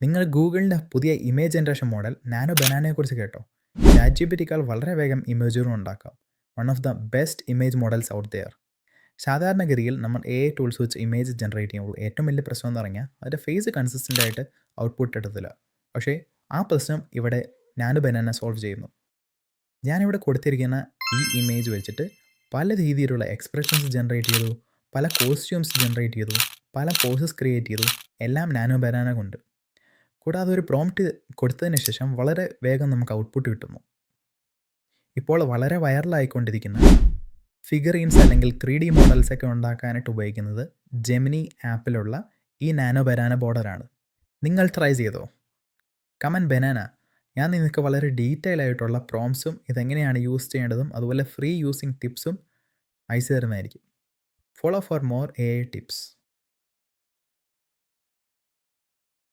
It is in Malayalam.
നിങ്ങൾ ഗൂഗിളിൻ്റെ പുതിയ ഇമേജ് ജനറേഷൻ മോഡൽ നാനോ ബനാനയെക്കുറിച്ച് കേട്ടോ? ചാറ്റ് ജി പി ടിക്കാൾ വളരെ വേഗം ഇമേജുകളും ഉണ്ടാക്കാം. One of the best image models out there. സാധാരണഗതിയിൽ നമ്മൾ AI ടൂൾസ് വെച്ച് ഇമേജ് ജനറേറ്റ് ചെയ്യുമ്പോൾ ഏറ്റവും വലിയ പ്രശ്നം എന്ന് പറഞ്ഞാൽ അതിൻ്റെ ഫേസ് കൺസിസ്റ്റൻ്റ് ആയിട്ട് ഔട്ട്പുട്ട് എടുത്തില്ല. പക്ഷേ ആ പ്രശ്നം ഇവിടെ നാനോ ബനാന സോൾവ് ചെയ്യുന്നു. ഞാനിവിടെ കൊടുത്തിരിക്കുന്ന ഈ ഇമേജ് വെച്ചിട്ട് പല രീതിയിലുള്ള എക്സ്പ്രഷൻസ് ജനറേറ്റ് ചെയ്തു, പല കോസ്റ്റ്യൂംസ് ജനറേറ്റ് ചെയ്തു, പല പോസസ് ക്രിയേറ്റ് ചെയ്തു, എല്ലാം നാനോ ബനാന കൊണ്ട്. കൂടാതെ ഒരു പ്രോംപ്റ്റ് കൊടുത്തതിന് ശേഷം വളരെ വേഗം നമുക്ക് ഔട്ട്പുട്ട് കിട്ടുന്നു. ഇപ്പോൾ വളരെ വൈറലായിക്കൊണ്ടിരിക്കുന്ന ഫിഗറീൻസ് അല്ലെങ്കിൽ 3D മോഡൽസ് ഒക്കെ ഉണ്ടാക്കാനായിട്ട് ഉപയോഗിക്കുന്നത് ജെമിനി ആപ്പിലുള്ള ഈ നാനോ ബനാന ബോർഡറാണ്. നിങ്ങൾ ട്രൈ ചെയ്തോ? Comment banana. ഞാൻ നിങ്ങൾക്ക് വളരെ ഡീറ്റെയിൽ ആയിട്ടുള്ള പ്രോംപ്റ്റ്സും ഇതെങ്ങനെയാണ് യൂസ് ചെയ്യേണ്ടതും അതുപോലെ ഫ്രീ യൂസിങ് ടിപ്സും അയച്ചു തരുന്നതായിരിക്കും. Follow for more AI tips.